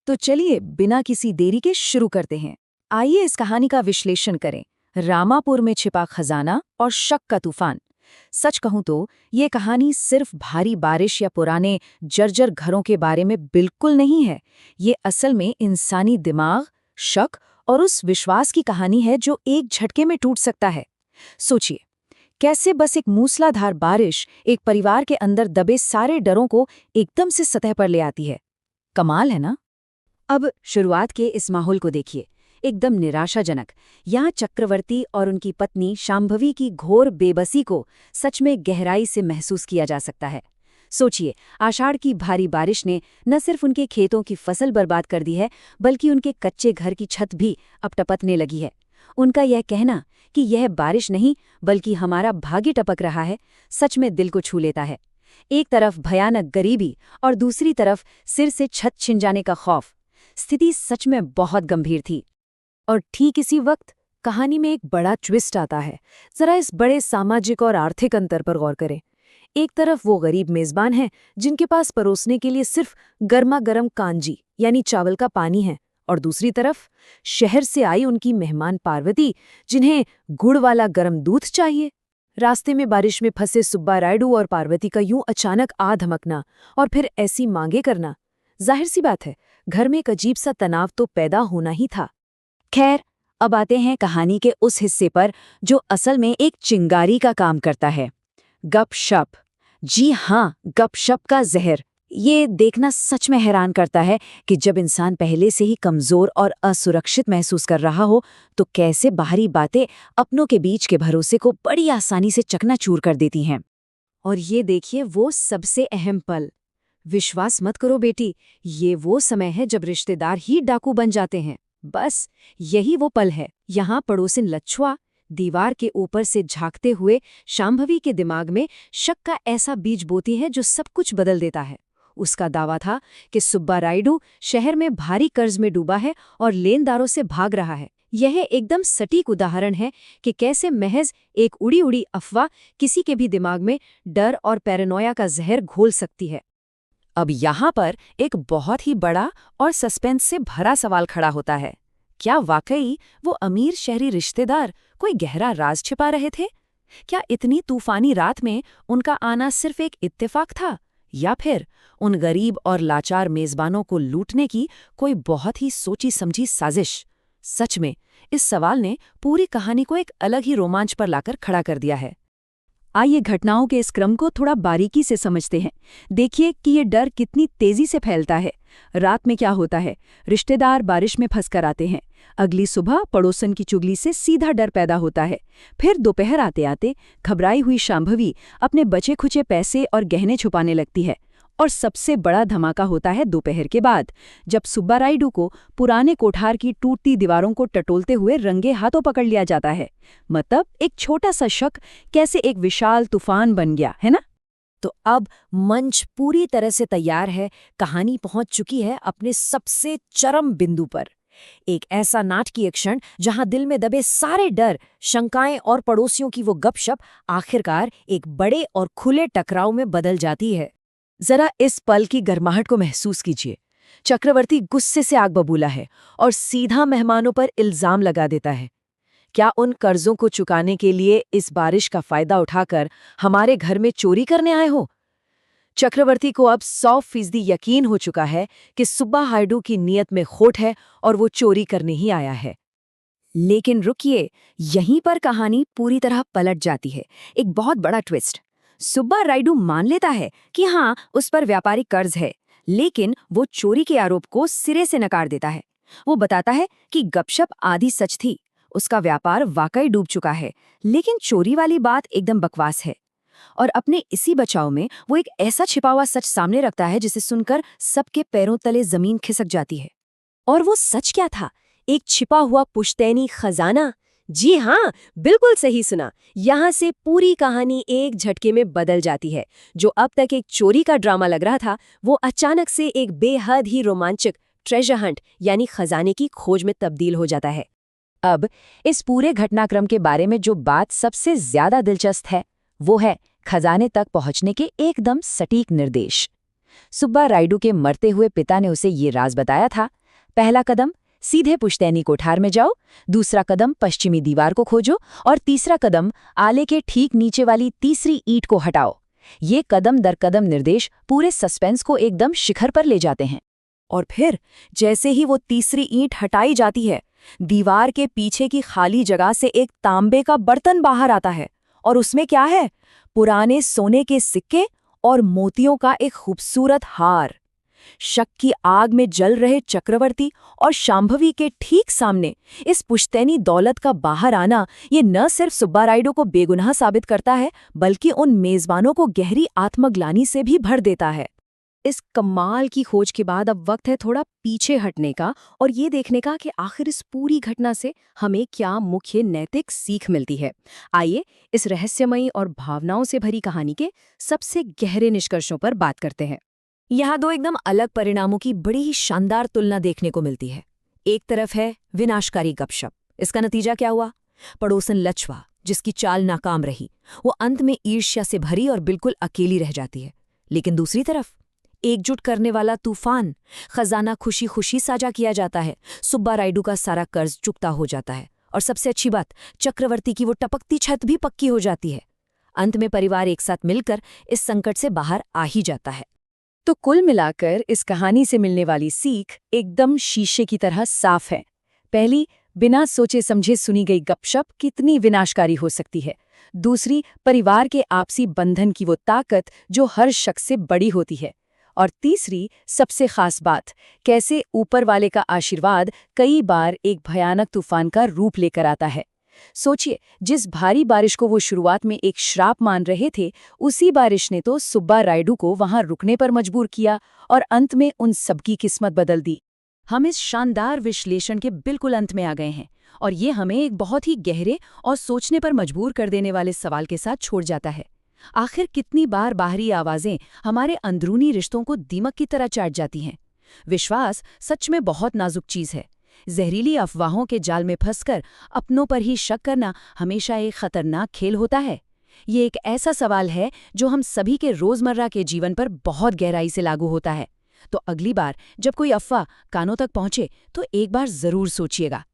तो चलिए बिना किसी देरी के शुरू करते हैं। आइए इस कहानी का विश्लेषण करें। रामापुर में छिपा खजाना और शक का तूफान। सच कहूं तो ये कहानी सिर्फ भारी बारिश या पुराने जर्जर घरों के बारे में बिल्कुल नहीं है। ये असल में इंसानी दिमाग, शक और उस विश्वास की कहानी है जो एक झटके में टूट सकता है। सोचिए, कैसे बस एक मूसलाधार बारिश एक परिवार के अंदर दबे सारे डरों को एकदम से सतह पर ले आती है। कमाल है ना? अब शुरुआत के इस माहौल को देखिए, एकदम निराशाजनक। यहाँ चक्रवर्ती और उनकी पत्नी शांभवी की घोर बेबसी को सच में गहराई से महसूस किया जा सकता है। सोचिए, आषाढ़ की भारी बारिश ने न सिर्फ उनके खेतों की फसल बर्बाद कर दी है, बल्कि उनके कच्चे घर की छत भी अब टपकने लगी है। उनका यह कहना कि यह बारिश नहीं बल्कि हमारा भाग्य टपक रहा है, सच में दिल को छू लेता है। एक तरफ भयानक गरीबी और दूसरी तरफ सिर से छत छिन जाने का खौफ। स्थिति सच में बहुत गंभीर थी। और ठीक इसी वक्त कहानी में एक बड़ा ट्विस्ट आता है। जरा इस बड़े सामाजिक और आर्थिक अंतर पर गौर करें। एक तरफ वो गरीब मेजबान हैं जिनके पास परोसने के लिए सिर्फ गर्मा गर्म कांजी यानी चावल का पानी है, और दूसरी तरफ शहर से आई उनकी मेहमान पार्वती, जिन्हें गुड़ वाला गर्म दूध चाहिए। रास्ते में बारिश में फंसे सुब्बा रायडू और पार्वती का यूं अचानक आ धमकना और फिर ऐसी मांगे करना, जाहिर सी बात है घर में एक अजीब सा तनाव तो पैदा होना ही था। खैर, अब आते हैं कहानी के उस हिस्से पर जो असल में एक चिंगारी का काम करता है, गपशप। जी हाँ, गपशप का जहर। ये देखना सच में हैरान करता है कि जब इंसान पहले से ही कमजोर और असुरक्षित महसूस कर रहा हो, तो कैसे बाहरी बातें अपनों के बीच के भरोसे को बड़ी आसानी से चकनाचूर कर देती हैं। और ये देखिए वो सबसे अहम पल। विश्वास मत करो बेटी, ये वो समय है जब रिश्तेदार ही डाकू बन जाते हैं। बस यही वो पल है। यहाँ पड़ोसिन लच्छुआ दीवार के ऊपर से झांकते हुए शांभवी के दिमाग में शक का ऐसा बीज बोती है जो सब कुछ बदल देता है। उसका दावा था कि सुब्बा रायडू शहर में भारी कर्ज में डूबा है और लेनदारों से भाग रहा है। यह एकदम सटीक उदाहरण है कि कैसे महज एक उड़ी उड़ी अफवाह किसी के भी दिमाग में डर और पैरानोया का जहर घोल सकती है। अब यहाँ पर एक बहुत ही बड़ा और सस्पेंस से भरा सवाल खड़ा होता है। क्या वाकई वो अमीर शहरी रिश्तेदार कोई गहरा राज छिपा रहे थे? क्या इतनी तूफानी रात में उनका आना सिर्फ एक इत्तेफाक था, या फिर उन गरीब और लाचार मेजबानों को लूटने की कोई बहुत ही सोची समझी साजिश? सच में इस सवाल ने पूरी कहानी को एक अलग ही रोमांच पर लाकर खड़ा कर दिया है। आइए घटनाओं के इस क्रम को थोड़ा बारीकी से समझते हैं। देखिए कि ये डर कितनी तेजी से फैलता है। रात में क्या होता है? रिश्तेदार बारिश में फंसकर आते हैं। अगली सुबह पड़ोसन की चुगली से सीधा डर पैदा होता है। फिर दोपहर आते आते घबराई हुई शांभवी अपने बचे खुचे पैसे और गहने छुपाने लगती है। और सबसे बड़ा धमाका होता है दोपहर के बाद, जब सुब्बा रायडू को पुराने कोठार की टूटती दीवारों को टटोलते हुए रंगे हाथों पकड़ लिया जाता है। मतलब एक छोटा सा शक कैसे एक विशाल तूफान बन गया, है ना? तो अब मंच पूरी तरह से तैयार है। कहानी पहुंच चुकी है अपने सबसे चरम बिंदु पर। एक ऐसा नाटकीय क्षण जहां दिल में दबे सारे डर, शंकाएं और पड़ोसियों की वो गपशप आखिरकार एक बड़े और खुले टकराव में बदल जाती है। जरा इस पल की गर्माहट को महसूस कीजिए। चक्रवर्ती गुस्से से आग बबूला है और सीधा मेहमानों पर इल्जाम लगा देता है। क्या उन कर्जों को चुकाने के लिए इस बारिश का फायदा उठाकर हमारे घर में चोरी करने आए हो? चक्रवर्ती को अब 100% यकीन हो चुका है कि सुब्बा रायडू की नीयत में खोट है और वो चोरी करने ही आया है। लेकिन रुकिए, यहीं पर कहानी पूरी तरह पलट जाती है। एक बहुत बड़ा ट्विस्ट। सुब्बा रायडू मान लेता है कि हाँ, उस पर व्यापारिक कर्ज है, लेकिन वो चोरी के आरोप को सिरे से नकार देता है। वो बताता है कि गपशप आधी सच थी, उसका व्यापार वाकई डूब चुका है, लेकिन चोरी वाली बात एकदम बकवास है। और अपने इसी बचाव में वो एक ऐसा छिपा हुआ सच सामने रखता है जिसे सुनकर सबके पैरों तले जमीन खिसक जाती है। और वो सच क्या था? एक छिपा हुआ पुश्तैनी खजाना। जी हाँ, बिल्कुल सही सुना। यहाँ से पूरी कहानी एक झटके में बदल जाती है। जो अब तक एक चोरी का ड्रामा लग रहा था, वो अचानक से एक बेहद ही रोमांचक ट्रेजर हंट यानी खजाने की खोज में तब्दील हो जाता है। अब इस पूरे घटनाक्रम के बारे में जो बात सबसे ज्यादा दिलचस्प है, वो है खजाने तक पहुंचने के एकदम सटीक निर्देश। सुब्बा रायडू के मरते हुए पिता ने उसे ये राज बताया था। पहला कदम, सीधे पुश्तैनी कोठार में जाओ। दूसरा कदम, पश्चिमी दीवार को खोजो। और तीसरा कदम, आले के ठीक नीचे वाली तीसरी ईंट को हटाओ। ये कदम दर कदम निर्देश पूरे सस्पेंस को एकदम शिखर पर ले जाते हैं। और फिर जैसे ही वो तीसरी ईंट हटाई जाती है, दीवार के पीछे की खाली जगह से एक तांबे का बर्तन बाहर आता है। और उसमें क्या है? पुराने सोने के सिक्के और मोतियों का एक खूबसूरत हार। शक की आग में जल रहे चक्रवर्ती और शांभवी के ठीक सामने इस पुश्तैनी दौलत का बाहर आना, ये न सिर्फ सुब्बा रायडू को बेगुनाह साबित करता है, बल्कि उन मेजबानों को गहरी आत्मग्लानि से भी भर देता है। इस कमाल की खोज के बाद अब वक्त है थोड़ा पीछे हटने का और ये देखने का कि आखिर इस पूरी घटना से हमें क्या मुख्य नैतिक सीख मिलती है। आइए इस रहस्यमयी और भावनाओं से भरी कहानी के सबसे गहरे निष्कर्षों पर बात करते हैं। यहाँ दो एकदम अलग परिणामों की बड़ी ही शानदार तुलना देखने को मिलती है। एक तरफ है विनाशकारी गपशप। इसका नतीजा क्या हुआ? पड़ोसन लचवा, जिसकी चाल नाकाम रही, वो अंत में ईर्ष्या से भरी और बिल्कुल अकेली रह जाती है। लेकिन दूसरी तरफ एकजुट करने वाला तूफान, खजाना खुशी खुशी साझा किया जाता है, सुब्बा रायडू का सारा कर्ज चुकता हो जाता है और सबसे अच्छी बात, चक्रवर्ती की वो टपकती छत भी पक्की हो जाती है। अंत में परिवार एक साथ मिलकर इस संकट से बाहर आ ही जाता है। तो कुल मिलाकर इस कहानी से मिलने वाली सीख एकदम शीशे की तरह साफ है। पहली, बिना सोचे समझे सुनी गई गपशप कितनी विनाशकारी हो सकती है। दूसरी, परिवार के आपसी बंधन की वो ताकत जो हर शख्स से बड़ी होती है। और तीसरी, सबसे खास बात, कैसे ऊपर वाले का आशीर्वाद कई बार एक भयानक तूफान का रूप लेकर आता है। सोचिए, जिस भारी बारिश को वो शुरुआत में एक श्राप मान रहे थे, उसी बारिश ने तो सुब्बा रायडू को वहां रुकने पर मजबूर किया और अंत में उन सबकी किस्मत बदल दी। हम इस शानदार विश्लेषण के बिल्कुल अंत में आ गए हैं और ये हमें एक बहुत ही गहरे और सोचने पर मजबूर कर देने वाले सवाल के साथ छोड़ जाता है। आखिर कितनी बार बाहरी आवाजें हमारे अंदरूनी रिश्तों को दीमक की तरह चाट जाती हैं? विश्वास सच में बहुत नाजुक चीज है। जहरीली अफवाहों के जाल में फंसकर अपनों पर ही शक करना हमेशा एक खतरनाक खेल होता है। ये एक ऐसा सवाल है जो हम सभी के रोजमर्रा के जीवन पर बहुत गहराई से लागू होता है। तो अगली बार जब कोई अफवाह कानों तक पहुंचे तो एक बार जरूर सोचिएगा,